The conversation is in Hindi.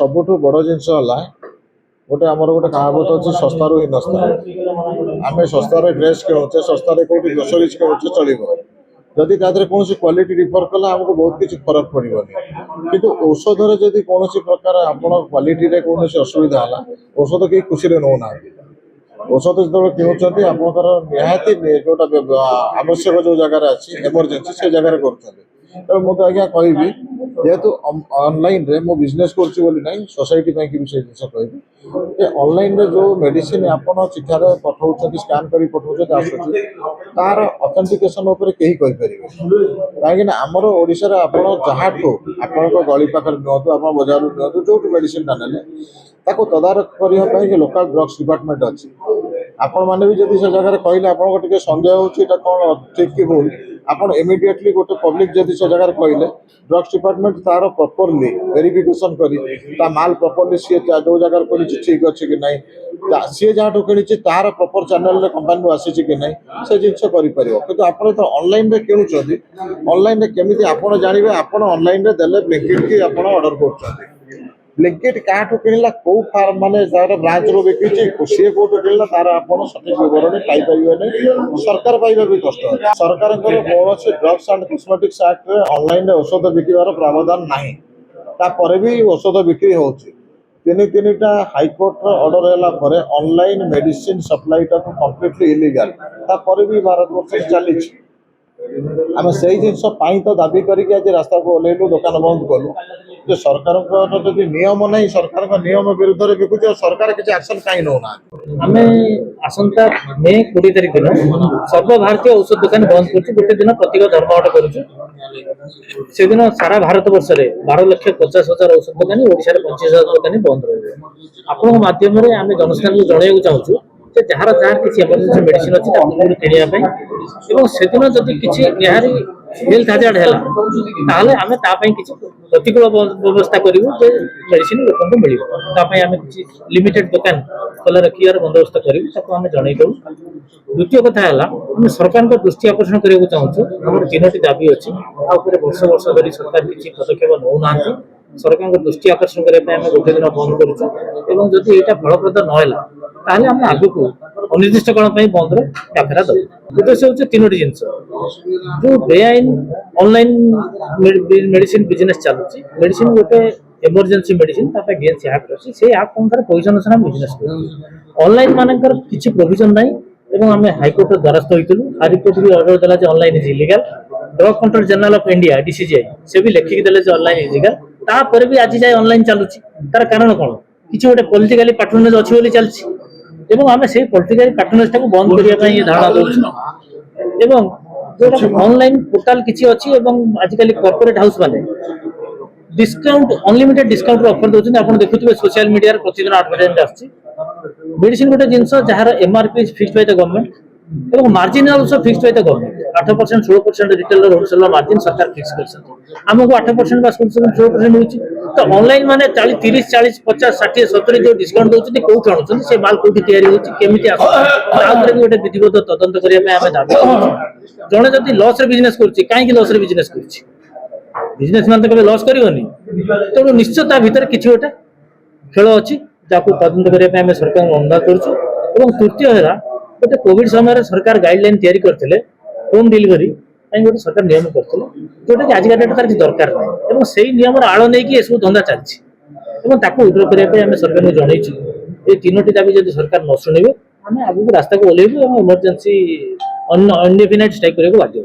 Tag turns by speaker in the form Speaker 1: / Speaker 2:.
Speaker 1: सबुठ बड़ जिनस गोटे आमर गोटे कहावत अच्छे सस्तारू हिनस्ता आम सस्तार ड्रेस किणुचे सस्तार कौटी ग्रोसरीज किणुचे चलो जदि तादेह कौन क्वालिटी डिफर कला आमको बहुत किसी फरक पड़ोनी किंतु औषधर जदि कौन प्रकार आप क्वालिटी कौन असुविधा है औषध कहीं खुशी नौना औषध जो किणुंट आपंकर निहाती जोटा आवश्यक जो जगार अच्छी एमरजेंसी से जगार कर मुझे आज्ञा कहि जेहेतु ऑनलाइन रे मो बिजनेस कर सोसाइटी की भी जिन कहि ऑनलाइन रे जो मेडिसिन आप चिठार पठाऊँ स्कान कर पठाऊँ आसूँ तार ऑथेंटिकेशन उपर कहीं कहीपर कहीं आमर ओडिशा आप जहाँ आप गली पाखे नियंतु आप बजार नियंतु जो मेडिसिन टा ने तदारख करने लोकल ड्रग्स डिपार्टमेंट अच्छी आपण मैंने भी जब से जगह कहले आप सन्देह होता कौन ठीक कि भूल आपड़ इमिडिएटली गोटे पब्लिक जदि से जगह कहले ड्रग्स डिपार्टमेंट तार प्रॉपरली वेरिफिकेशन कर माल प्रॉपरली सी जो जगह कर ठीक अच्छे कि ना सी जहाँ कि तार प्रॉपर चैनल कंपनी आसी कि ना से जिन कर आप ऑनलाइन किणुंट ऑनलाइन केमी आप जानवे आप ऑनलाइन देले ब्लिंकिट की आप ऑर्डर कर ब्लिंकिट क्या किणला कौ फार्म माने ब्रांच रू बिकी सी कौटू किणला तार आप सठिक विवरण पाइपर सरकार पाइबा भी कष्ट सरकार कौन drugs and cosmetics act online औषध बिकवार प्रावधान ना भी औषध बिक्री हो तीन टा हाइकोर्ट ऑर्डर है ऑनलाइन मेडिसिन सप्लाई टा कंप्लीटली इलीगल भी भारत वर्ष चली आम से जिन तो दाबी करके आज रास्ता को ओह्लू दुकान बंद कलु जो सरकार जब नियम ना सरकार नियम विरुद्ध में बिकुच सरकार किसी एक्शन कहीं नौना
Speaker 2: आम आसंता मे 20 तारिख दिन सर्वभारतीय औषध दुकान बंद कर गोटे दिन प्रतीक धर्मघट कर सारा भारत वर्ष में 12,50,000 औषध दुकानी ओडिशा 25,000 दुकानी बंद रही आपण माध्यम आम जनसाधारण को जनवाक चाहूँ जार जार किसी एमरजेंसी मेडिसिन अच्छी किणा से दिन जदि किसी निहारी हेल्थ हाजार्ड है आम किसी प्रतिकूल व्यवस्था करूँ मेडिसिन लोक मिल आम किसी लिमिटेड दुकान खोला रखार बंदोबस्त करें जनईदेव द्वितीय कथा है सरकार दृष्टि आकर्षण करने चाहूँ आम 3टी दाबी अच्छी वर्ष वर्ष धरी सरकार किसी पदक्षेप नौना सरकार दृष्टि आकर्षण करने गोटे दिन बंद करूँ जदि यहाँ फलप्रद नहला ताहले हम आगु को अनिर्दिष्ट काल बंद डाकरा दे उद्देश्य हूँ 3टी जिन जो बेआईन ऑनलाइन मेडिसिन बिजनेस चलुची मेडिसिन गोटे एमरजेंसी मेडिसिन गेन्स एक्ट अच्छी से एक्ट अनुसार पैसा अनुसार बिजनेस कर ऑनलाइन मानकर किसी प्रोविजन ना आम हाइकोर्ट द्वारस्थ होइतलु हाइकोर्ट भी ऑर्डर देला जे online is illegal drug control general of India DCGI से भी लेखिक देले जे ऑनलाइन इलीगल तापर भी आज जाए ऑनलाइन चलुची तार कारण कौन किसी गोटे पॉलिटिकली पैट्रोनेज अच्छी बोली चलची एवं आम से पॉलिटिकल पैट्रोनेज टाक बंद करने धारणा दूसरा जो ऑनलाइन पोर्टाल किसी अच्छी आजिकल कॉर्पोरेट हाउस माने डिस्काउंट अनलिमिटेड डिस्काउंट ऑफर दौरान आप देखुए सोशल मीडिया प्रतिदिन एडवर्टाइजमेंट आसी मेडिसिन गोटे जिनस जार MRP fixed by the government और margin also fixed by the government 8% 16% retail wholesale margin सरकार फिक्स कर आमको 8% 16% मिलूँ तो ऑनलाइन माने 30 40 50 60 70 जो डिस्काउंट दौरान कौट आणुच्च से माल कौटी केमी आगे गोटे विधिवत तदंत करने आम दाबी जड़े जब लस बिजनेस कहीं लस बिजनेस बिजनेस मान तो लस करनी तेणु निश्चय भितर किसी गोटे खेल अच्छी जहाँ तदंत करने सरकार अनुरोध करुँ तृतीय है गोटे कोविड समय सरकार गाइडलाइन तैयारी करते होम डिलीवरी गोटे सरकार नियम करते जोटा कि आजिका डेट तार किसी दरकार ना से नियम आड़ नहीं सब धंदा चलती उद्र करने सरकार को जनईचु ये 3टी दाबी जब सरकार न शुणे आम आगे रास्ता को ओह्लैबू और इमरजेंसी अनडिफिनाइट स्ट्राइक करने को बाध्य।